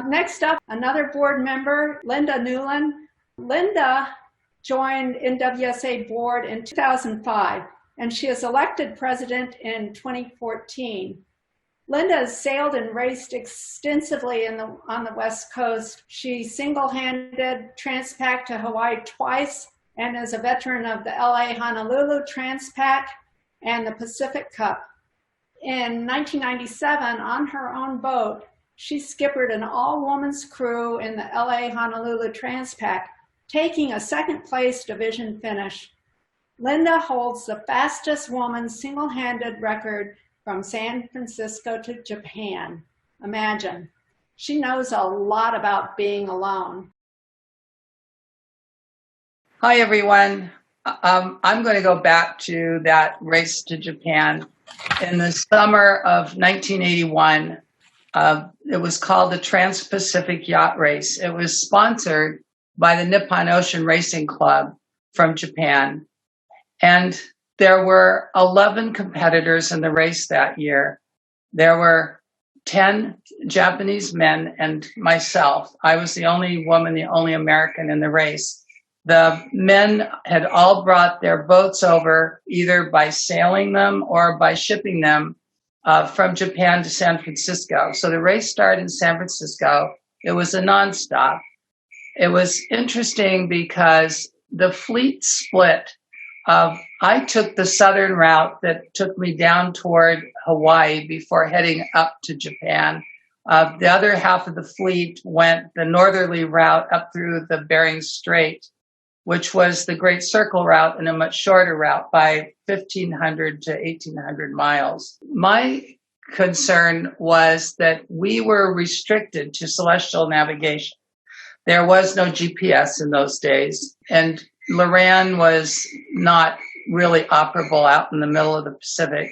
Next up, another board member, Linda Newland. Linda joined NWSA board in 2005, and she is elected president in 2014. Linda has sailed and raced extensively on the West Coast. She single-handed Transpac to Hawaii twice and is a veteran of the LA Honolulu Transpac and the Pacific Cup. In 1997, on her own boat, she skippered an all-women's crew in the LA Honolulu Transpac, taking a second-place division finish. Linda holds the fastest woman single-handed record from San Francisco to Japan. Imagine. She knows a lot about being alone. Hi, everyone. I'm going to go back to that race to Japan. In the summer of 1981, it was called the Trans-Pacific Yacht Race. It was sponsored by the Nippon Ocean Racing Club from Japan. And there were 11 competitors in the race that year. There were 10 Japanese men and myself. I was the only woman, the only American in the race. The men had all brought their boats over either by sailing them or by shipping them from Japan to San Francisco. So the race started in San Francisco. It was a nonstop. It was interesting because the fleet split. I took the southern route that took me down toward Hawaii before heading up to Japan. The other half of the fleet went the northerly route up through the Bering Strait, which was the Great Circle route and a much shorter route by 1,500 to 1,800 miles. My concern was that we were restricted to celestial navigation. There was no GPS in those days, and Loran was not really operable out in the middle of the Pacific.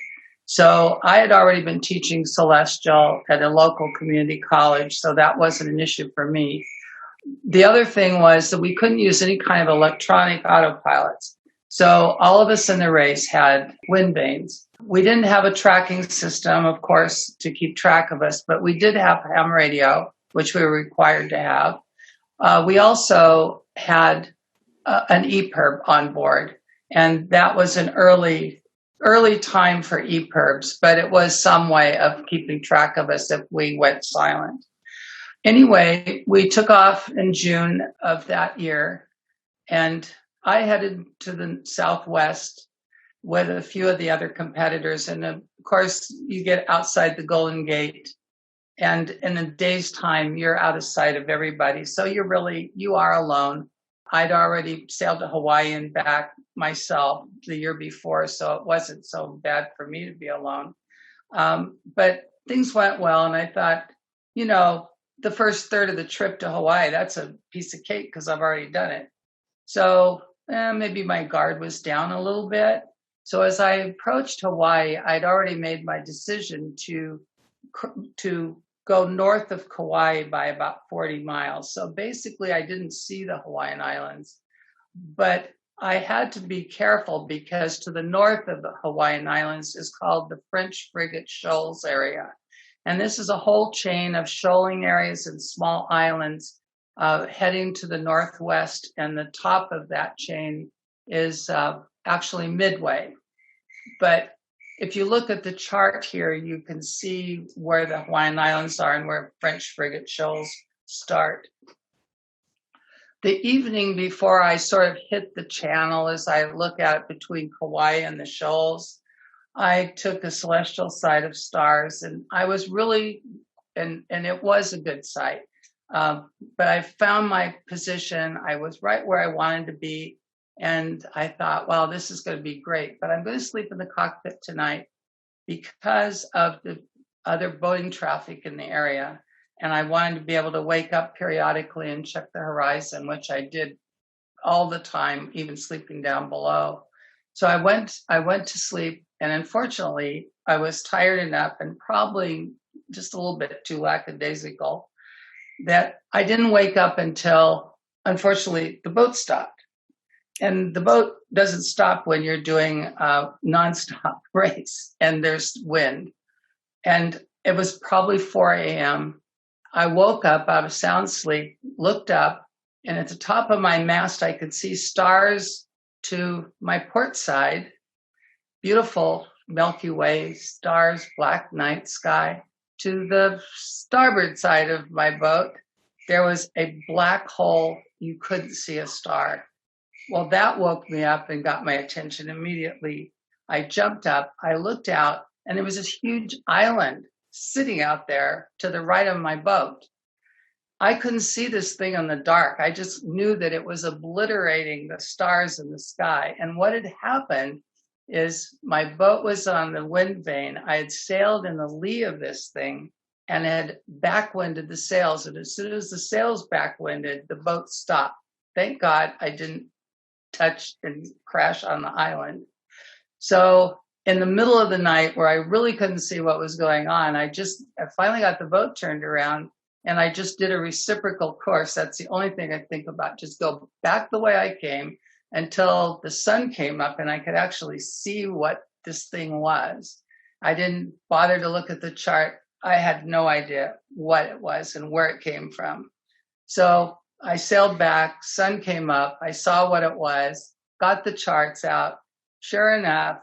So I had already been teaching celestial at a local community college, so that wasn't an issue for me. The other thing was that we couldn't use any kind of electronic autopilots. So all of us in the race had wind vanes. We didn't have a tracking system, of course, to keep track of us, but we did have ham radio, which we were required to have. We also had an EPIRB on board, and that was an early time for EPIRBs, but it was some way of keeping track of us if we went silent. Anyway, we took off in June of that year, and I headed to the southwest with a few of the other competitors. And of course, you get outside the Golden Gate, and in a day's time, you're out of sight of everybody. So you are alone. I'd already sailed to Hawaii and back myself the year before, so it wasn't so bad for me to be alone. But things went well, and I thought, the first third of the trip to Hawaii, that's a piece of cake because I've already done it. So maybe my guard was down a little bit. So as I approached Hawaii, I'd already made my decision to go north of Kauai by about 40 miles. So basically, I didn't see the Hawaiian Islands, but I had to be careful because to the north of the Hawaiian Islands is called the French Frigate Shoals area. And this is a whole chain of shoaling areas and small islands heading to the northwest. And the top of that chain is actually Midway. But if you look at the chart here, you can see where the Hawaiian Islands are and where French Frigate Shoals start. The evening before I sort of hit the channel, as I look at it between Kauai and the shoals, I took a celestial sight of stars, and I was really, and it was a good sight. But I found my position. I was right where I wanted to be. And I thought, wow, this is going to be great, but I'm going to sleep in the cockpit tonight because of the other boating traffic in the area. And I wanted to be able to wake up periodically and check the horizon, which I did all the time, even sleeping down below. So I went to sleep, and unfortunately, I was tired enough and probably just a little bit too lackadaisical that I didn't wake up until, unfortunately, the boat stopped. And the boat doesn't stop when you're doing a nonstop race and there's wind. And it was probably 4 a.m. I woke up out of sound sleep, looked up, and at the top of my mast, I could see stars to my port side, beautiful Milky Way stars, black night sky. To the starboard side of my boat, there was a black hole. You couldn't see a star. Well, that woke me up and got my attention immediately. I jumped up, I looked out, and there was this huge island sitting out there to the right of my boat. I couldn't see this thing in the dark. I just knew that it was obliterating the stars in the sky. And what had happened is my boat was on the wind vane. I had sailed in the lee of this thing and had backwinded the sails. And as soon as the sails backwinded, the boat stopped. Thank God I didn't touch and crash on the island. So in the middle of the night where I really couldn't see what was going on, I finally got the boat turned around and I just did a reciprocal course. That's the only thing I think about. Just go back the way I came until the sun came up and I could actually see what this thing was. I didn't bother to look at the chart. I had no idea what it was and where it came from. So I sailed back, sun came up, I saw what it was, got the charts out. Sure enough,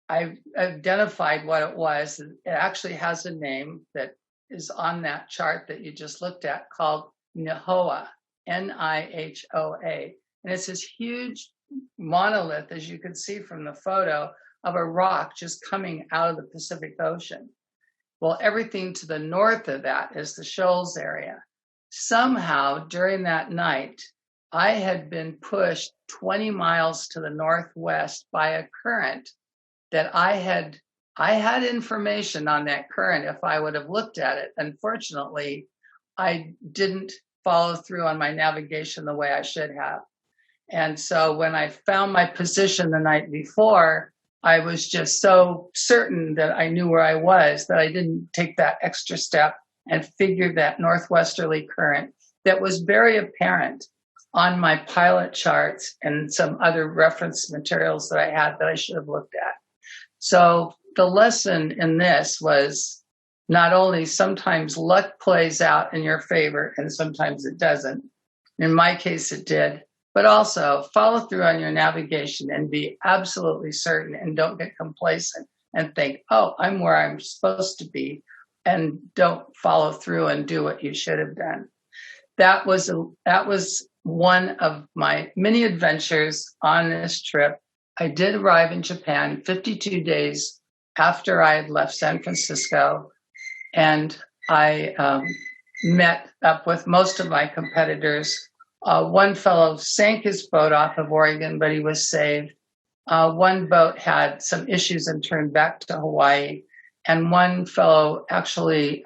I identified what it was. It actually has a name that is on that chart that you just looked at called NWSA, Nihoa. And it's this huge monolith, as you can see from the photo, of a rock just coming out of the Pacific Ocean. Well, everything to the north of that is the shoals area. Somehow during that night, I had been pushed 20 miles to the northwest by a current that I had information on that current if I would have looked at it. Unfortunately, I didn't follow through on my navigation the way I should have. And so when I found my position the night before, I was just so certain that I knew where I was that I didn't take that extra step and figure that northwesterly current that was very apparent on my pilot charts and some other reference materials that I had that I should have looked at. So the lesson in this was not only sometimes luck plays out in your favor and sometimes it doesn't. In my case, it did. But also follow through on your navigation and be absolutely certain and don't get complacent and think, oh, I'm where I'm supposed to be, and don't follow through and do what you should have done. That was one of my many adventures on this trip. I did arrive in Japan 52 days after I had left San Francisco, and I met up with most of my competitors. One fellow sank his boat off of Oregon, but he was saved. One boat had some issues and turned back to Hawaii. And one fellow actually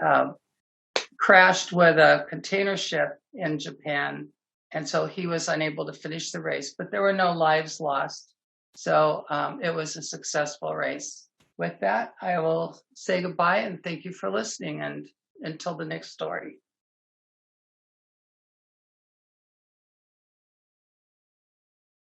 crashed with a container ship in Japan. And so he was unable to finish the race, but there were no lives lost. So it was a successful race. With that, I will say goodbye and thank you for listening, and until the next story.